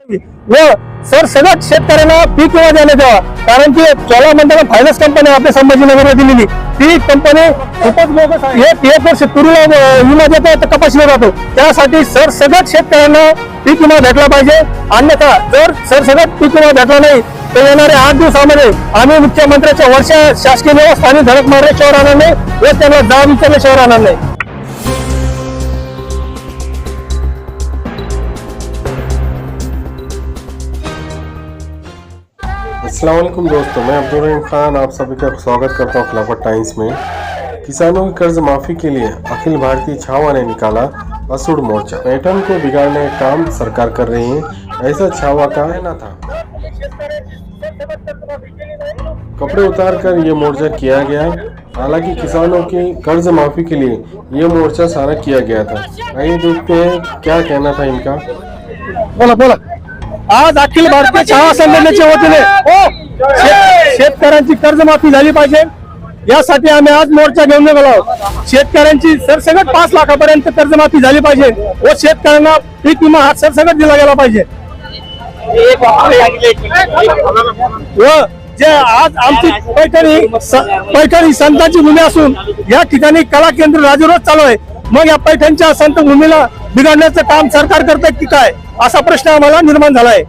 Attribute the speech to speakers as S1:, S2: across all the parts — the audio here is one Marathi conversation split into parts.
S1: व सरसकट शेतकऱ्यांना पीक विमा देण्यात यावा। कारण की चोलामंडलम फायनान्स कंपनी आपल्या संभाजीनगरला दिलेली ती कंपनी खूपच बोगस आहे। एक वर्ष तुरीला विमा देतो तर कपाशीला जातो। त्यासाठी सरसकट शेतकऱ्यांना पीक विमा भेटला पाहिजे। अन्यथा जर सरसकट पीक विमा भेटला नाही तर येणाऱ्या 8 दिवसामध्ये आम्ही मुख्यमंत्र्यांच्या वर्षा शासकीय व्यवस्थाने धडक मारल्याशिवाय राहणार नाही व त्यांना जाब विचारल्याशिवाय राहणार नाही।
S2: अस्सलाम वालेकुम दोस्तों, मैं अब्दुल रहीम खान आप सभी का स्वागत करता हूँ खिलाफत टाइम्स में। किसानों की कर्ज माफ़ी के लिए अखिल भारतीय छावा ने निकाला असुड़ मोर्चा। पैटर्न को बिगाड़ने का काम सरकार कर रही है, ऐसा छावा का कहना था। कपड़े उतार कर ये मोर्चा किया गया। हालांकि किसानों की कर्ज माफ़ी के लिए ये मोर्चा सारा किया गया था। आइए देखते हैं क्या कहना था इनका।
S1: बोला बोला। आज अखिल भारतीय छावा संघटनेच्या वतीने शेतकऱ्यांची कर्जमाफी झाली पाहिजे यासाठी आम्ही आज मोर्चा घेऊन निघालो आहोत। शेतकऱ्यांची सरसकट 5 लाखापर्यंत कर्जमाफी झाली पाहिजे व शेतकऱ्यांना पीक विमा हा सरसकट दिला गेला पाहिजे। व जे आज आमची पैठणी संतांची भूमी असून या ठिकाणी कला केंद्र राजरोज चालू आहे। मग या पैठणच्या संत भूमीला बिघडण्याचं काम सरकार करतंय की काय असा प्रश्न आम्हाला निर्माण झाला आहे।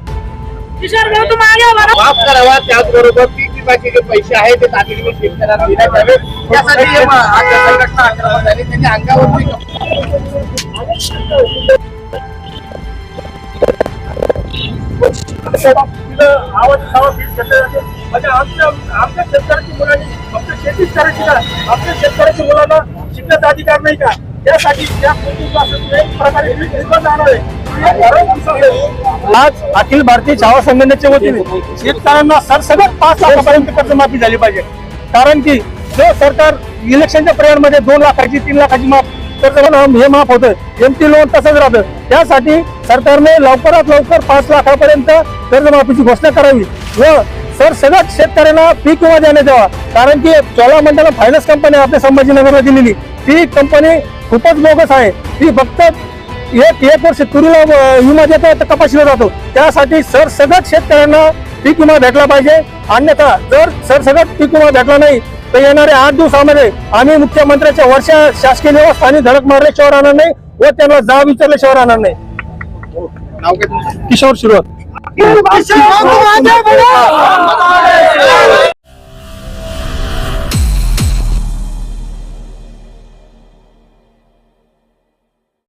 S3: माफ करावा, त्याचबरोबर पीक विम्याचे जे पैसे आहेत ते तातडीने शेतकऱ्यांना देण्यात यावे यासाठी संघटना आक्रमक झाली। त्यांच्या अंगावरती
S1: म्हणजे आमच्या शेतकऱ्याची मुलांनी फक्त शेतीच करायची का? आमच्या शेतकऱ्याच्या मुलांना शिकण्याचा अधिकार नाही का? त्यासाठी आज अखिल भारतीय छावा संघटनेच्या वतीने शेतकऱ्यांना सरसकट 5 लाखापर्यंत कर्जमाफी झाली पाहिजे। कारण की जो सरकार इलेक्शनच्या पिरियड मध्ये 2 लाखाची 3 लाखाची कर्ज हे माफ होतं, एमटी लोन तसंच राहतं। त्यासाठी सरकारने लवकरात लवकर 5 लाखापर्यंत कर्जमाफीची घोषणा करावी व सरसकट शेतकऱ्यांना पीक विमा देण्यात यावा। कारण की चोलामंडलम फायनान्स कंपनी आपल्या संभाजीनगरला दिलेली ती कंपनी खूपच बोगस आहे। ती फक्त एक वर्ष तुरीला विमा देतो तर कपाशीला जातो। त्यासाठी सरसकट शेतकऱ्यांना पीक विमा भेटला पाहिजे। अन्यथा जर सरसकट पीक विमा भेटला नाही तर येणाऱ्या 8 दिवसामध्ये आम्ही मुख्यमंत्र्यांच्या वर्षा शासकीय व्यवस्थाने धडक मारल्याशिवाय राहणार नाही व त्यांना जाब विचारल्याशिवाय राहणार नाही।
S3: नाव काय तुमचं?
S1: किशोर सुरुवात।